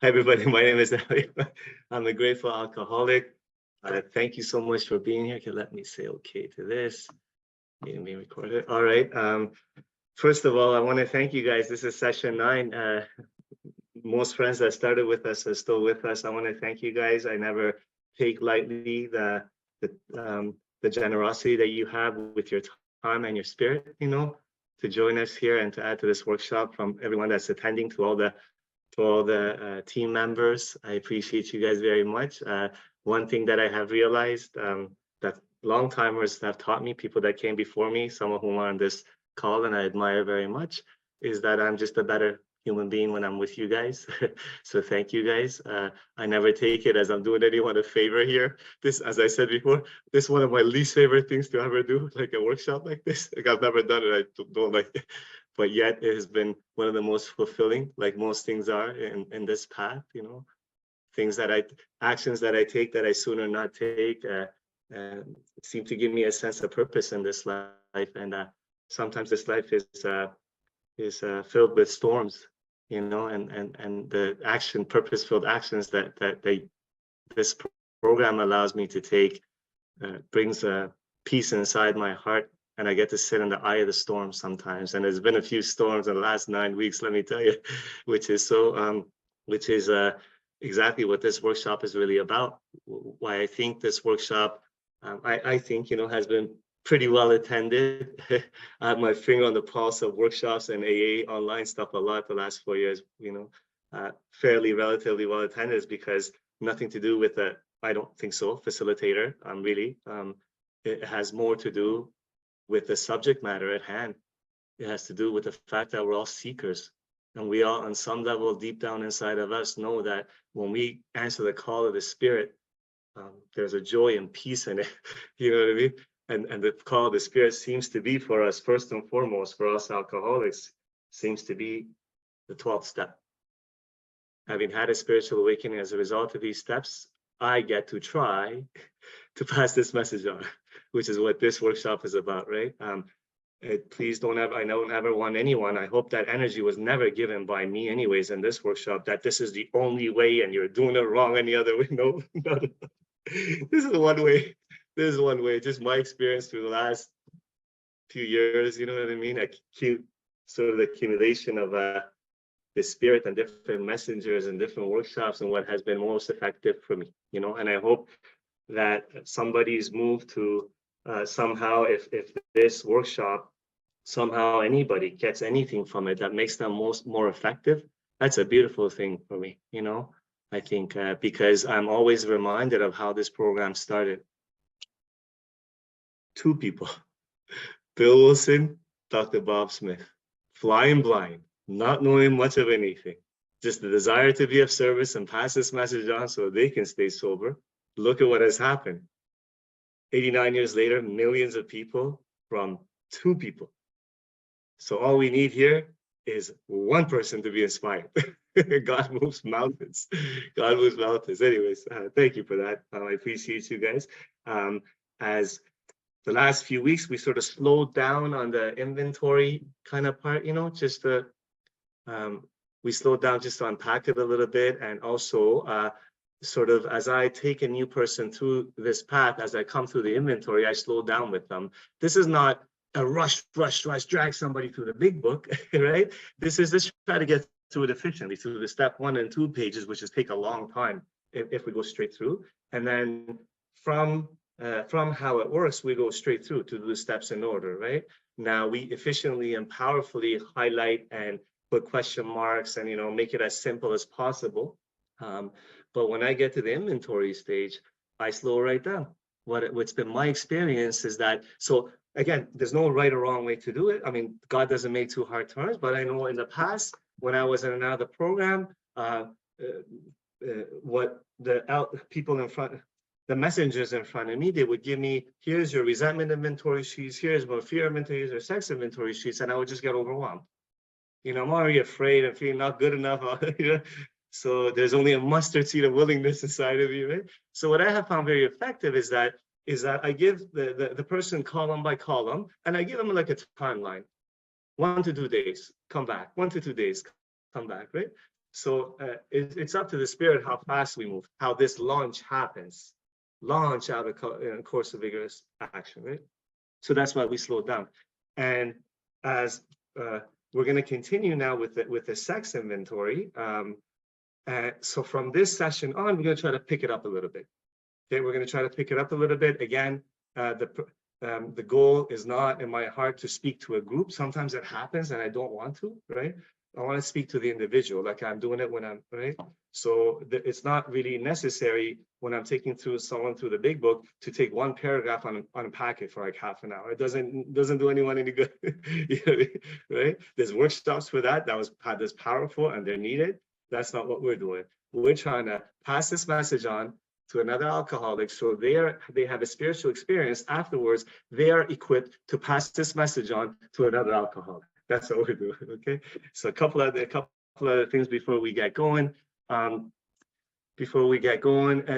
Hi, everybody. My name is Elliot. I'm a grateful alcoholic. Thank you so much for being here. Okay, let me say okay to this. Being recorded. All right. First of all, I want to thank you guys. This is session 9. Most friends that started with us are still with us. I want to thank you guys. I never take lightly the generosity that you have with your time and your spirit, to join us here and to add to this workshop, from everyone that's attending, to all the team members. I appreciate you guys very much. One thing that I have realized, that long timers have taught me, people that came before me, some of whom are on this call and I admire very much, is that I'm just a better human being when I'm with you guys. So thank you guys. I never take it as I'm doing anyone a favor here. This, as I said before, this is one of my least favorite things to ever do, like a workshop like this. Like, I've never done it. I don't like it. But yet it has been one of the most fulfilling, like most things are in this path, actions that I take that I sooner not take, seem to give me a sense of purpose in this life. And sometimes this life is filled with storms, and the purpose-filled actions that this program allows me to take, brings a peace inside my heart. And I get to sit in the eye of the storm sometimes. And there's been a few storms in the last 9 weeks, let me tell you, which is exactly what this workshop is really about. Why I think this workshop, I think, has been pretty well attended. I have my finger on the pulse of workshops and AA online stuff a lot the last 4 years, fairly relatively well attended, is because nothing to do with the, I don't think so, facilitator, it has more to do with the subject matter at hand. It has to do with the fact that we're all seekers, and we all, on some level, deep down inside of us, know that when we answer the call of the spirit, there's a joy and peace in it. You know what I mean? And the call of the spirit seems to be, for us, first and foremost, for us alcoholics, seems to be the 12th step. Having had a spiritual awakening as a result of these steps, I get to try to pass this message on, which is what this workshop is about, right? Please don't ever, I don't ever want anyone, I hope that energy was never given by me anyways in this workshop, that this is the only way and you're doing it wrong any other way. No. This is one way. This is one way. Just my experience through the last few years, you know what I mean? Sort of the accumulation of the spirit and different messengers and different workshops, and what has been most effective for me, and I hope that somebody's moved to somehow, if this workshop, somehow anybody gets anything from it that makes them more effective, that's a beautiful thing for me, I think, because I'm always reminded of how this program started. 2 people, Bill Wilson, Dr. Bob Smith, flying blind, not knowing much of anything, just the desire to be of service and pass this message on so they can stay sober. Look at what has happened. 89 years later, millions of people from 2 people. So all we need here is one person to be inspired. God moves mountains. God moves mountains. Anyways, thank you for that. I appreciate you guys. As the last few weeks, we sort of slowed down on the inventory kind of part, just we slowed down just to unpack it a little bit. And also, sort of as I take a new person through this path, as I come through the inventory, I slow down with them. This is not a rush, drag somebody through the big book, right? This is just try to get through it efficiently, through the step 1 and 2 pages, which just take a long time if we go straight through. And then from how it works, we go straight through to the steps in order, right? Now we efficiently and powerfully highlight and put question marks and, make it as simple as possible. But when I get to the inventory stage, I slow right down. What's been my experience is that, so again, there's no right or wrong way to do it. I mean, God doesn't make 2 hard turns, but I know in the past, when I was in another program, what people in front, the messengers in front of me, they would give me, here's your resentment inventory sheets, here's more fear inventory, here's your sex inventory sheets, and I would just get overwhelmed. I'm already afraid and feeling not good enough. So there's only a mustard seed of willingness inside of you, right? So what I have found very effective is that I give the person column by column, and I give them like a timeline. 1 to 2 days, come back. 1 to 2 days, come back, right? So it's up to the Spirit how fast we move, how this launch happens. Launch out in a course of vigorous action, right? So that's why we slowed down. And as we're going to continue now with the sex inventory. So from this session on, we're going to try to pick it up a little bit. Okay, we're going to try to pick it up a little bit. Again, the goal is not in my heart to speak to a group. Sometimes it happens and I don't want to, right? I want to speak to the individual, like I'm doing it when I'm, right? So it's not really necessary when I'm taking someone through the big book to take one paragraph on unpack it for like half an hour. It doesn't do anyone any good, you know, right? There's workshops for that that's powerful and they're needed. That's not what we're doing. We're trying to pass this message on to another alcoholic, so they have a spiritual experience afterwards. They are equipped to pass this message on to another alcoholic. That's what we're doing. Okay. So a couple other things before we get going.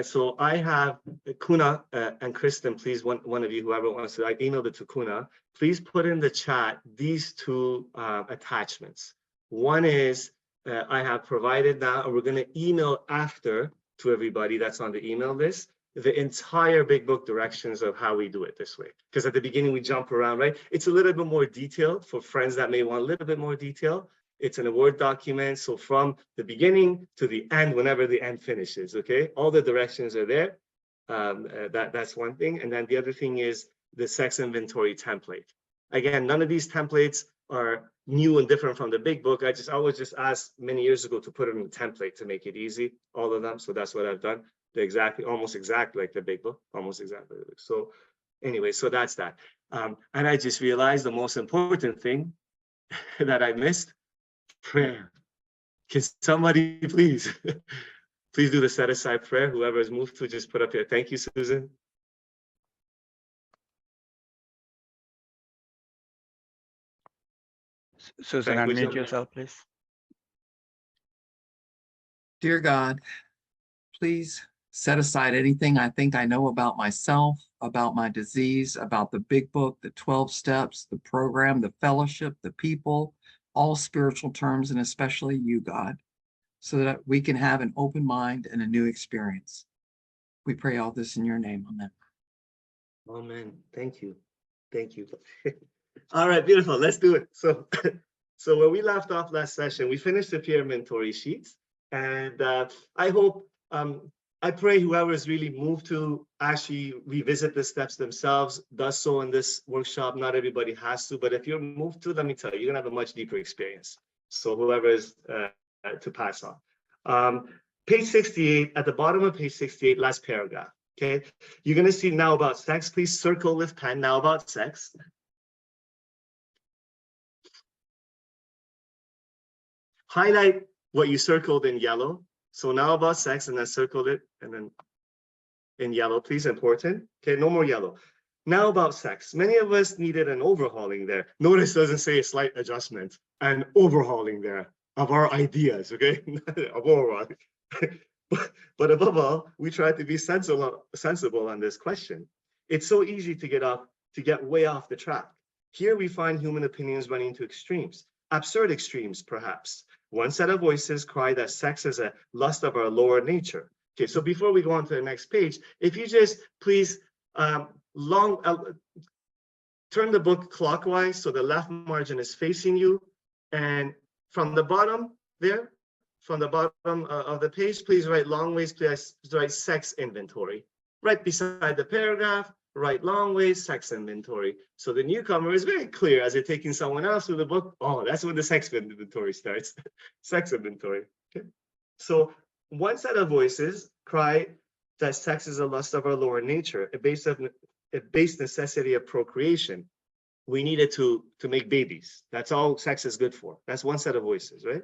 So I have Kuna and Kristen. Please, one of you, whoever wants to, I emailed it to Kuna. Please put in the chat these two attachments. One is I have provided now, and we're going to email after to everybody that's on the email list, the entire big book directions of how we do it this way. Because at the beginning, we jump around, right? It's a little bit more detailed for friends that may want a little bit more detail. It's in a Word document. So from the beginning to the end, whenever the end finishes, okay? All the directions are there. That's one thing. And then the other thing is the sex inventory template. Again, none of these templates are new and different from the big book. I was just asked many years ago to put it in a template to make it easy, all of them. So that's what I've done. Almost exactly like the big book, almost exactly. So anyway, so that's that. And I just realized the most important thing that I missed, prayer. Can somebody please do the set aside prayer? Whoever is moved to, just put up here. Thank you, Susan. Susan, unmute yourself, please. Dear God, please set aside anything I think I know about myself, about my disease, about the big book, the 12 steps, the program, the fellowship, the people, all spiritual terms, and especially you, God, so that we can have an open mind and a new experience. We pray all this in your name. Amen. Amen. Thank you. Thank you. All right, beautiful. Let's do it. So where we left off last session, we finished the peer inventory sheets. And I hope, I pray whoever is really moved to actually revisit the steps themselves does so in this workshop. Not everybody has to, but if you're moved to, let me tell you, you're gonna have a much deeper experience. So whoever is to pass on. Page 68, at the bottom of page 68, last paragraph, okay? You're gonna see now about sex. Please circle with pen, now about sex. Highlight what you circled in yellow. So now about sex, and then circled it, and then in yellow, please, important. Okay, no more yellow. Now about sex. Many of us needed an overhauling there. Notice it doesn't say a slight adjustment, an overhauling there of our ideas, okay? Overhauling. But above all, we try to be sensible on this question. It's so easy to get way off the track. Here we find human opinions running to extremes, absurd extremes, perhaps. One set of voices cry that sex is a lust of our lower nature. Okay, so before we go on to the next page, if you just please turn the book clockwise so the left margin is facing you, and from the bottom there, from the bottom of the page, please write long ways, please write sex inventory. Right beside the paragraph, write long ways, sex inventory. So the newcomer is very clear as they're taking someone else through the book. Oh, that's when the sex inventory starts. Sex inventory. Okay. So one set of voices cry that sex is a lust of our lower nature, a base necessity of procreation. We need it to make babies. That's all sex is good for. That's one set of voices, right?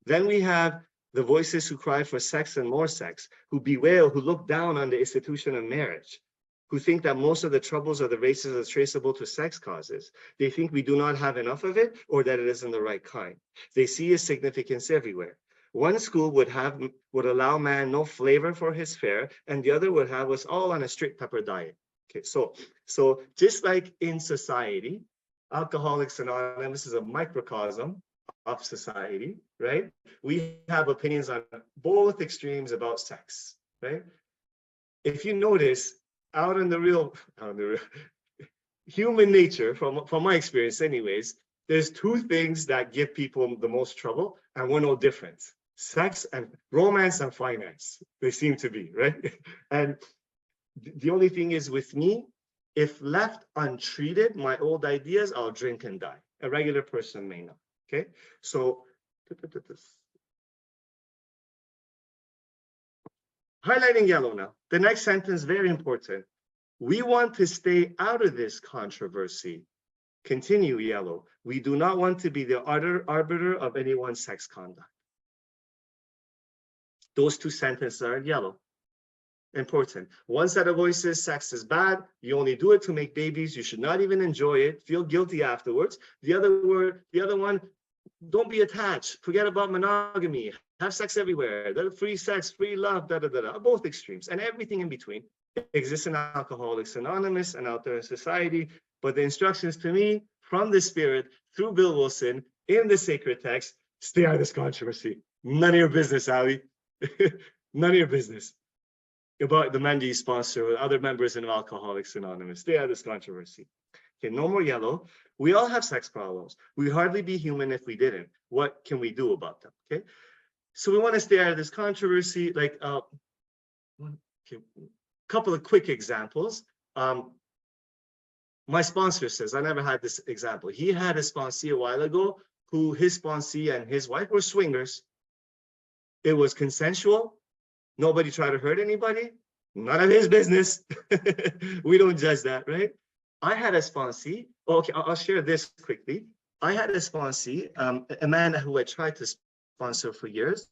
Then we have the voices who cry for sex and more sex, who bewail, who look down on the institution of marriage, who think that most of the troubles of the races are traceable to sex causes. They think we do not have enough of it or that it isn't the right kind. They see its significance everywhere. One school would allow man no flavor for his fare, and the other would have us all on a strict pepper diet. Okay, so just like in society, Alcoholics Anonymous is a microcosm of society, right? We have opinions on both extremes about sex, right? If you notice, out in the real human nature, from my experience anyways, there's two things that give people the most trouble, and we're no different. Sex and romance and finance, they seem to be, right? And the only thing is with me, if left untreated, my old ideas, I'll drink and die. A regular person may not, okay? So, highlighting yellow now. The next sentence, very important. We want to stay out of this controversy. Continue yellow. We do not want to be the arbiter of anyone's sex conduct. Those two sentences are in yellow. Important. One set of voices, sex is bad. You only do it to make babies. You should not even enjoy it. Feel guilty afterwards. The other one, don't be attached. Forget about monogamy. Have sex everywhere. Free sex, free love, da da da da. Both extremes and everything in between exists in Alcoholics Anonymous and out there in society. But the instructions to me from the Spirit through Bill Wilson in the sacred text: stay out of this controversy. None of your business, Ali. None of your business about the Mendy sponsor or other members in Alcoholics Anonymous. Stay out of this controversy. Okay, no more yellow. We all have sex problems. We'd hardly be human if we didn't. What can we do about them? Okay, so we want to stay out of this controversy. Like, okay, couple of quick examples. My sponsor says, I never had this example. He had a sponsee a while ago who his sponsee and his wife were swingers. It was consensual. Nobody tried to hurt anybody. None of his business. We don't judge that, right? I had a sponsee. Okay, I'll share this quickly. I had a sponsee, a man who I tried to sponsor for years.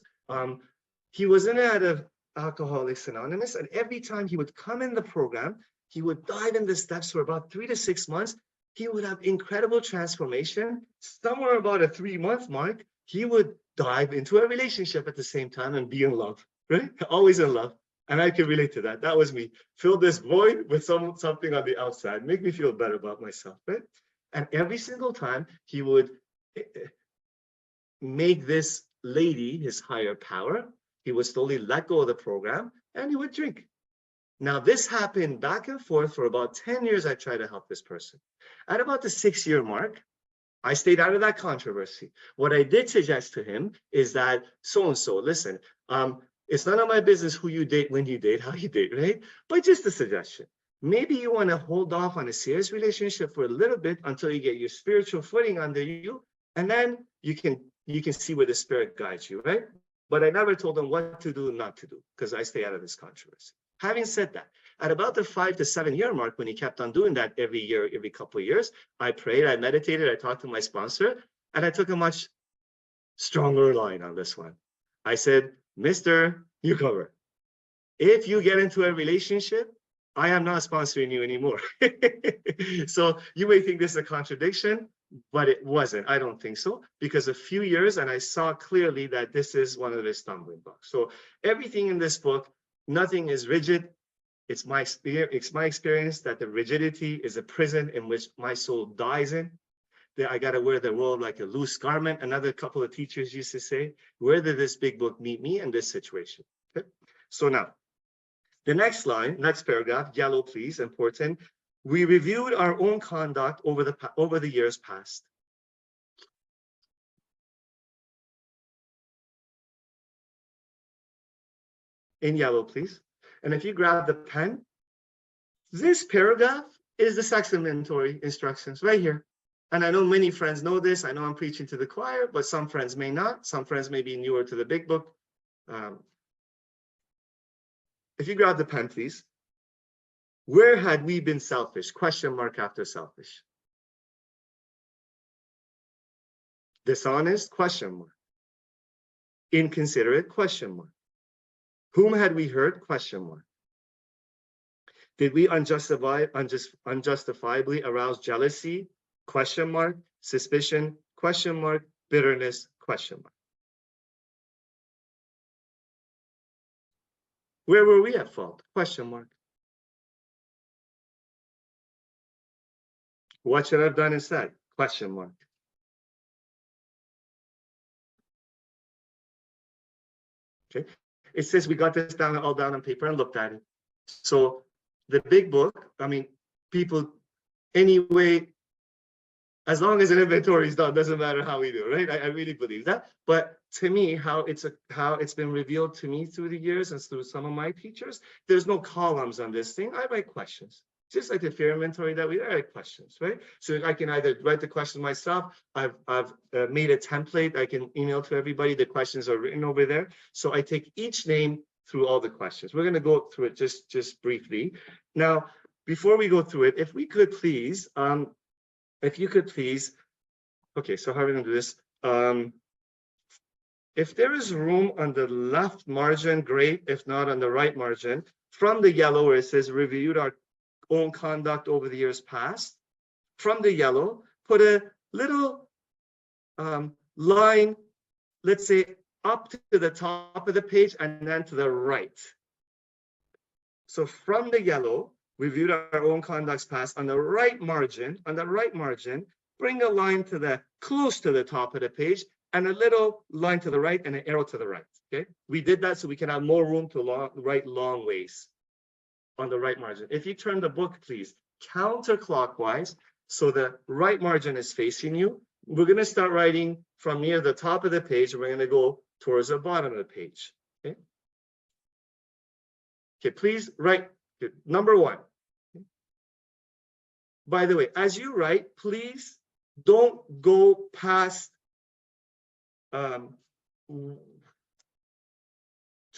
He was in and out of Alcoholics Anonymous, and every time he would come in the program, he would dive in the steps for about 3 to 6 months. He would have incredible transformation. Somewhere about a 3-month mark, he would dive into a relationship at the same time and be in love, right? Always in love. And I can relate to that. That was me. Fill this void with something on the outside. Make me feel better about myself, right? And every single time he would make this lady his higher power, he would slowly let go of the program and he would drink. Now, this happened back and forth for about 10 years. I tried to help this person. At about the 6-year mark, I stayed out of that controversy. What I did suggest to him is that so-and-so, listen, it's none of my business who you date, when you date, how you date, right? But just a suggestion. Maybe you want to hold off on a serious relationship for a little bit until you get your spiritual footing under you, and then you can see where the Spirit guides you, right? But I never told him what to do and not to do, because I stay out of this controversy. Having said that, at about the 5 to 7 year mark, when he kept on doing that every year, every couple of years, I prayed, I meditated, I talked to my sponsor, and I took a much stronger line on this one. I said, Mr. Newcomer, if you get into a relationship, I am not sponsoring you anymore. So you may think this is a contradiction, but it wasn't. I don't think so, because a few years, and I saw clearly that this is one of the stumbling blocks. So everything in this book, nothing is rigid. It's my experience that the rigidity is a prison in which my soul dies in. That I got to wear the world like a loose garment. Another couple of teachers used to say, where did this big book meet me in this situation? Okay. So now, the next line, next paragraph, yellow please, important. We reviewed our own conduct over the years past. In yellow, please. And if you grab the pen, this paragraph is the sex inventory instructions right here. And I know many friends know this. I know I'm preaching to the choir, but some friends may not. Some friends may be newer to the big book. If you grab the pen, please. Where had we been selfish? Question mark after selfish. Dishonest? Question mark. Inconsiderate? Question mark. Whom had we hurt? Question mark. Did we unjustifiably arouse jealousy? Question mark. Suspicion? Question mark. Bitterness? Question mark. Where were we at fault? Question mark. What should I have done instead? Question mark. Okay, it says we got this down all down on paper and looked at it. So the big book, I mean, people anyway, as long as an inventory is done, doesn't matter how we do, right? I really believe that. But to me, how it's been revealed to me through the years and through some of my teachers, there's no columns on this thing. I write questions. Just like the fear inventory that we write questions, right? So I can either write the questions myself. I've made a template I can email to everybody. The questions are written over there. So I take each name through all the questions. We're going to go through it just briefly. Now, before we go through it, if we could please, if you could please, okay, so how are we going to do this? If there is room on the left margin, great. If not, on the right margin, from the yellow where it says reviewed our own conduct over the years past, from the yellow, put a little line, let's say up to the top of the page and then to the right. So from the yellow, reviewed our own conducts past, on the right margin, bring a line to the close to the top of the page and a little line to the right and an arrow to the right. Okay, we did that so we can have more room to write long ways on the right margin. If you turn the book, please, counterclockwise, so the right margin is facing you. We're going to start writing from near the top of the page. We're going to go towards the bottom of the page. Okay. Okay, please write number 1. By the way, as you write, please don't go past, try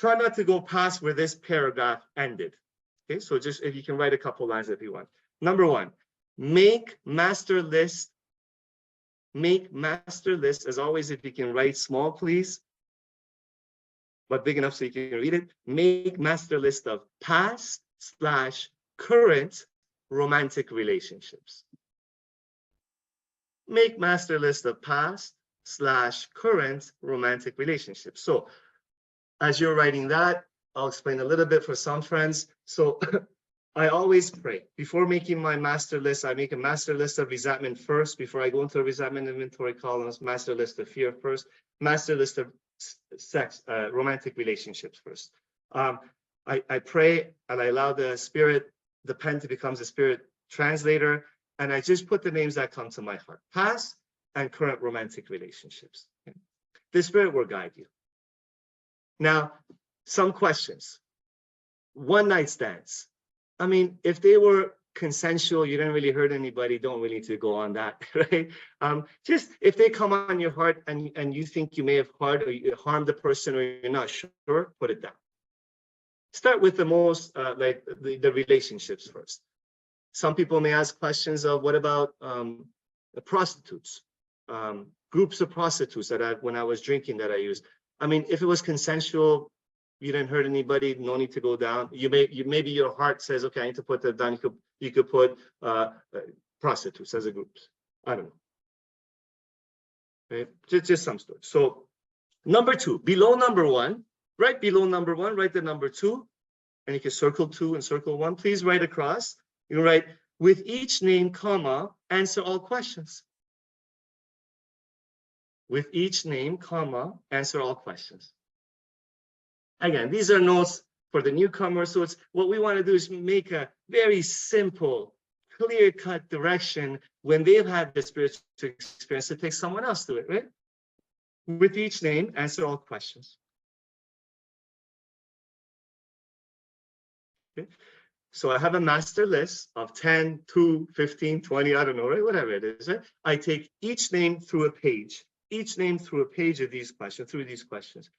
not to go past where this paragraph ended. Okay, so just if you can write a couple lines if you want. Number 1, make master list. Make master list, as always, if you can write small, please, but big enough so you can read it. Make master list of past/current romantic relationships. Make master list of past/current romantic relationships. So as you're writing that, I'll explain a little bit for some friends. So I always pray before making my master list. I make a master list of resentment first before I go into the resentment inventory columns. Master list of fear first. Master list of sex, romantic relationships first. I pray and I allow the spirit, the pen, to become the spirit translator, and I just put the names that come to my heart: past and current romantic relationships. Okay. The spirit will guide you. Now, some questions. One night stands. I mean, if they were consensual, you didn't really hurt anybody, don't really need to go on that, right? Just if they come on your heart and you think you may have harmed the person or you're not sure, put it down. Start with the most, like the relationships first. Some people may ask questions of what about the prostitutes, groups of prostitutes that when I was drinking that I used. I mean, if it was consensual, you didn't hurt anybody, no need to go down. Maybe your heart says, okay, I need to put that down. You could put prostitutes as a group. I don't know. Right? Just some story. So number 2, below number 1, right below number 1, write the number 2, and you can circle 2 and circle 1. Please write across. You write, with each name, comma, answer all questions. With each name, comma, answer all questions. Again, these are notes for the newcomer. So it's what we want to do is make a very simple, clear-cut direction when they've had the spiritual experience to take someone else through it, right? With each name, answer all questions. Okay. So I have a master list of 10, 2, 15, 20, I don't know, right? Whatever it is, right? I take each name through a page, of these questions, through these questions.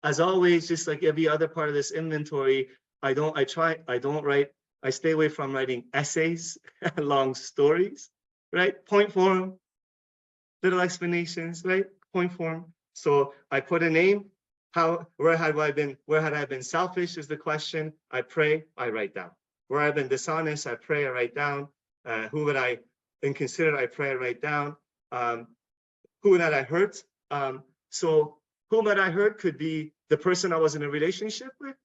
As always, just like every other part of this inventory, I stay away from writing essays, long stories, right? Point form, little explanations, right? Point form. So I put a name. Where had I been selfish is the question. I pray, I write down. Where I've been dishonest, I pray, I write down. Who would I inconsiderate, I pray, I write down. Who that I hurt. So whom that I hurt could be the person I was in a relationship with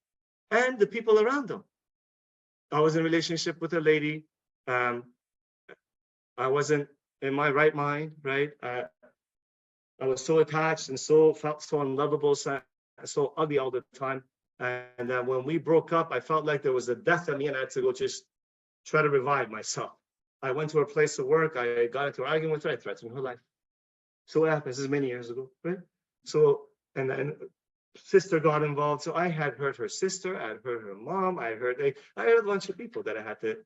and the people around them. I was in a relationship with a lady. I wasn't in my right mind, right? I was so attached and felt so unlovable. So so ugly all the time. And then when we broke up, I felt like there was a death in me and I had to go just try to revive myself. I went to her place of work. I got into an argument with her. I threatened her life. So what happened? This is many years ago, right? So, and then sister got involved. So I had hurt her sister. I had hurt her mom. I heard a bunch of people that I had to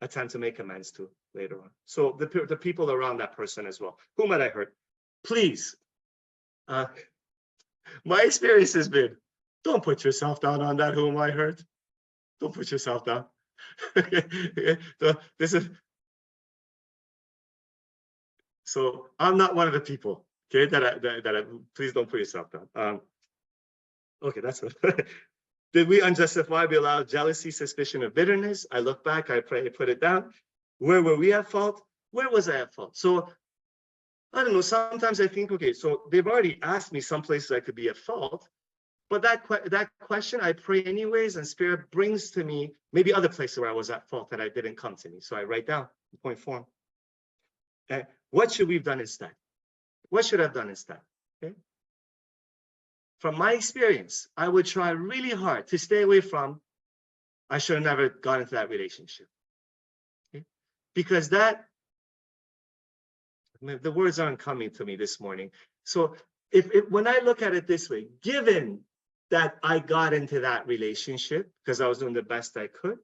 attempt to make amends to later on. So the people around that person as well. Whom had I hurt? Please. My experience has been, don't put yourself down on that. Whom I hurt? Don't put yourself down. So I'm not one of the people, okay, that please don't put yourself down. Okay, that's it. Did we unjustifiably allow jealousy, suspicion, or bitterness? I look back, I pray, put it down. Where were we at fault? Where was I at fault? So I don't know, sometimes I think, okay, so they've already asked me some places I could be at fault, but that question I pray anyways, and Spirit brings to me maybe other places where I was at fault that I didn't come to me. So I write down in point form. Okay. What should we have done instead? What should I have done instead? Okay. From my experience, I would try really hard to stay away from, I should have never got into that relationship. Okay. Because that, the words aren't coming to me this morning. So when I look at it this way, given that I got into that relationship because I was doing the best I could,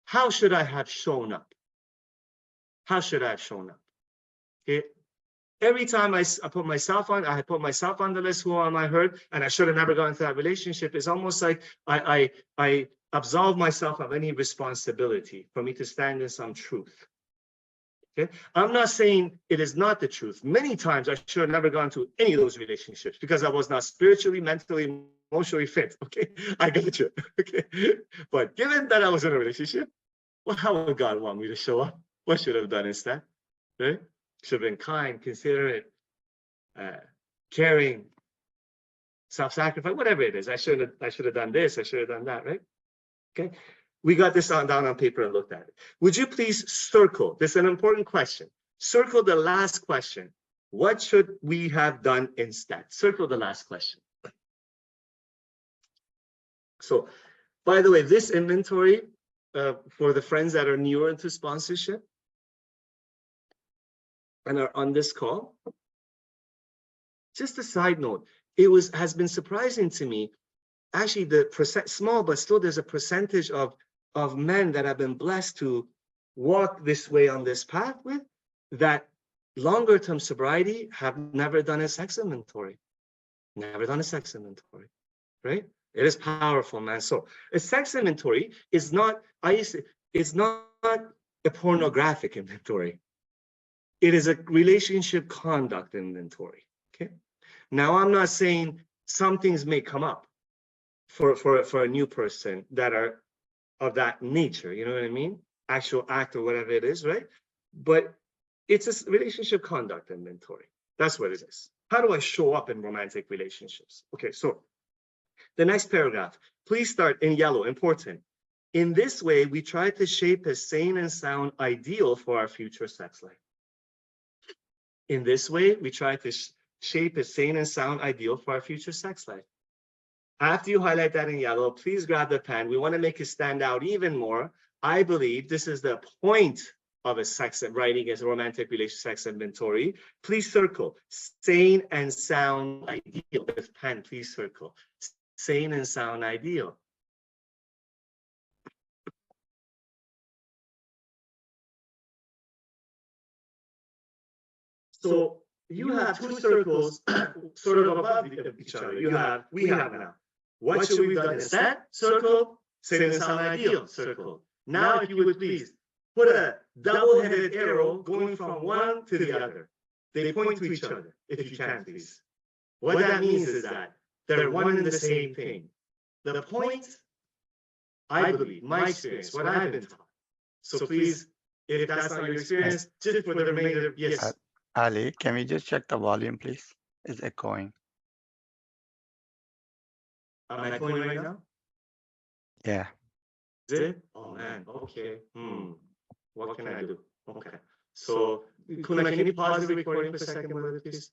how should I have shown up? How should I have shown up? Okay. Every time I put myself on, I put myself on the list, who am I hurt? And I should have never gone into that relationship. It's almost like I absolve myself of any responsibility for me to stand in some truth. Okay. I'm not saying it is not the truth. Many times I should have never gone to any of those relationships because I was not spiritually, mentally, emotionally fit. Okay. I get you. Okay. But given that I was in a relationship, well, how would God want me to show up? What should I have done instead? Right? Should have been kind, considerate, caring, self-sacrifice, whatever it is. I should have done this. I should have done that, right? Okay. We got this down on paper and looked at it. Would you please circle? This is an important question. Circle the last question. What should we have done instead? Circle the last question. So, by the way, this inventory for the friends that are newer into sponsorship and are on this call, just a side note, has been surprising to me. Actually, the percent small, but still there's a percentage of men that have been blessed to walk this way on this path with, that longer term sobriety have never done a sex inventory. Never done a sex inventory, right? It is powerful, man. So a sex inventory is not, it's not a pornographic inventory. It is a relationship conduct inventory, okay? Now, I'm not saying some things may come up for a new person that are of that nature, you know what I mean? Actual act or whatever it is, right? But it's a relationship conduct inventory. That's what it is. How do I show up in romantic relationships? Okay, so the next paragraph, please start in yellow, important. In this way, we try to shape a sane and sound ideal for our future sex life. In this way, we try to shape a sane and sound ideal for our future sex life. After you highlight that in yellow, please grab the pen. We want to make it stand out even more. I believe this is the point of writing a romantic relationship sex inventory. Please circle sane and sound ideal. With pen, please circle sane and sound ideal. So you have two circles sort of above each other. We have now. What should we have done instead? Circle, sane and sound ideal, circle. Now, if you would please put a double-headed arrow going from one to the other. They point to each other, if you can, please. What that means is that they're one and the same thing. The point, I believe, my experience, what I've been taught. So please, if that's not your experience, just for the remainder, yes. Ali, can we just check the volume, please? It's echoing. Am I echoing right now? Yeah. Is it? Oh man, okay. What can I do? Okay. So, Kuna, can you pause the recording for a second, brother, please?